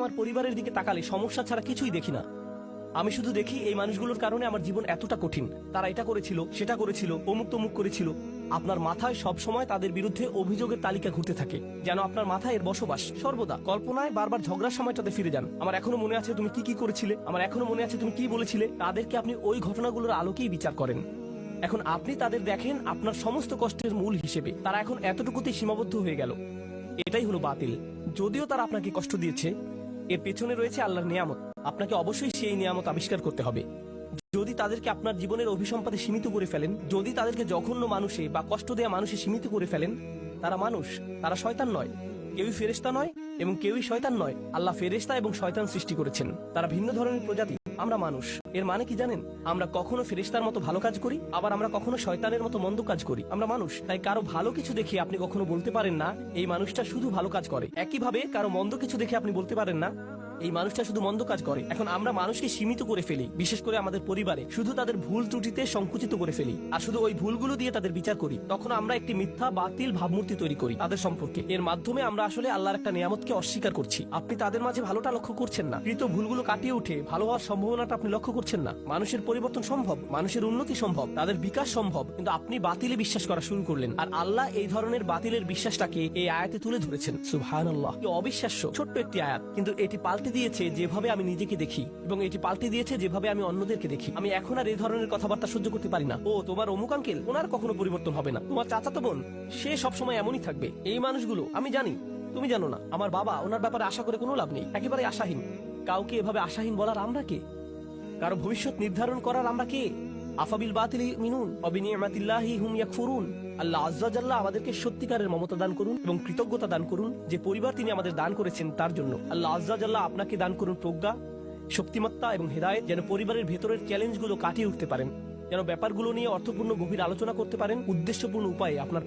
আমার পরিবারের দিকে তাকালে সমস্যা ছাড়া কিছুই দেখি না। আমি শুধু দেখি এই মানুষগুলোর কারণে আমার জীবন এতটা কঠিন, তারা এটা করেছিল, সেটা করেছিল, অমুক তমুক করেছিল। আপনার মাথায় সব সময় তাদের বিরুদ্ধে অভিযোগের তালিকা ঘুরতে থাকে, যেন আপনার মাথায় এর বসবাস। সর্বদা কল্পনায় বারবার ঝগড়ার সময়টাতে ফিরে যান। আমার এখনো মনে আছে তুমি কি কি করেছিলে, আমার এখনো মনে আছে তুমি কি বলেছিলে। তাদেরকে আপনি ওই ঘটনাগুলোর আলোকেই বিচার করেন। এখন আপনি তাদের দেখেন আপনার সমস্ত কষ্টের মূল হিসেবে। তারা এখন এতটুকুতেই সীমাবদ্ধ হয়ে গেল। এটাই হলো বাতিল। যদিও তারা আপনাকে কষ্ট দিয়েছে, এর পেছনে রয়েছে আল্লাহর নিয়ামত। আপনাকে অবশ্যই সেই নিয়ামত আবিষ্কার করতে হবে। যদি তাদেরকে আপনার জীবনের অভিসম্পাদে সীমিত করে ফেলেন, যদি তাদেরকে জঘন্য মানুষে বা কষ্ট দেয়া মানুষে সীমিত করে ফেলেন, তারা মানুষ, তারা শয়তান নয়। কেউই ফেরেশতা নয় এবং কেউই শয়তান নয়। আল্লাহ ফেরেশতা এবং শয়তান সৃষ্টি করেছেন, তারা ভিন্ন ধরনের প্রজাতি। আমরা মানুষ। এর মানে কি জানেন? আমরা কখনো ফেরেশতার মতো ভালো কাজ করি, আবার আমরা কখনো শয়তানের মতো মন্দ কাজ করি। আমরা মানুষ, তাই কারো ভালো কিছু দেখে আপনি কখনো বলতে পারেন না এই মানুষটা শুধু ভালো কাজ করে। একইভাবে কারো মন্দ কিছু দেখে আপনি বলতে পারেন না এই মানুষটা শুধু মন্দ কাজ করে। এখন আমরা মানুষকে সীমিত করে ফেলি, বিশেষ করে আমাদের পরিবারে শুধু তাদের ভুল ত্রুটিতে সংকুচিত করে ফেলি, আর শুধু ওই ভুলগুলো দিয়ে তাদের বিচার করি। তখন আমরা একটি মিথ্যা বাতিল ভাবমূর্তি তৈরি করি তাদের সম্পর্কে। এর মাধ্যমে আমরা আসলে আল্লাহর একটা নিয়ামতকে অস্বীকার করছি। আপনি তাদের মাঝে ভালোটা লক্ষ্য করছেন না, কৃত ভুলগুলো কাটিয়ে উঠে ভালো হওয়ার সম্ভাবনাটা আপনি লক্ষ্য করছেন না। মানুষের পরিবর্তন সম্ভব, মানুষের উন্নতি সম্ভব, তাদের বিকাশ সম্ভব, কিন্তু আপনি বাতিলে বিশ্বাস করা শুরু করলেন। আর আল্লাহ এই ধরনের বাতিলের বিশ্বাসটাকে এই আয়াতে তুলে ধরেছেন। সুবহানাল্লাহ, কি অবিশ্বাস্য ছোট্ট একটি আয়াত, কিন্তু এটি পাল্টে দিয়েছে যেভাবে আমি নিজেকে দেখি, এবং এটি পাল্টে দিয়েছে যেভাবে আমি অন্যদেরকে দেখি। আমি এখন আর এই ধরনের কথাবার্তা সহ্য করতে পারি না। ও তোমার অমুক আঙ্কেল, ওনার কখনো পরিবর্তন হবে না। তোমার চাচাতো বোন, সে সবসময় এমনই থাকবে। এই মানুষগুলো আমি জানি, তুমি জানো না। আমার বাবা, ওনার ব্যাপারে আশা করে কোনো লাভ নেই, একেবারে আশাহীন। কাউকে এভাবে আশাহীন বলার আমরা কে? কারো ভবিষ্যৎ নির্ধারণ করার আমরা কে? আফাবিল বাতিল মিনুন অবিনিয়ামাতিল্লাহি হুম ইয়াকফুরুন। আল্লাহ আজ্জা জাল্লাহ আমাদেরকে সত্যিকারের মমতা দান করুন এবং কৃতজ্ঞতা দান করুন যে পরিবার তিনি আমাদের দান করেছেন তার জন্য। আল্লাহ আজ্জা জাল্লাহ আপনাকে দান করুন প্রজ্ঞা, শক্তিমত্তা এবং হেদায়েত, যেন পরিবারের ভেতরের চ্যালেঞ্জগুলো কাটিয়ে উঠতে পারেন, যেন ব্যাপারগুলো নিয়ে অর্থপূর্ণ গভীর আলোচনা করতে পারেন, উদ্দেশ্যপূর্ণ উপায়ে আপনার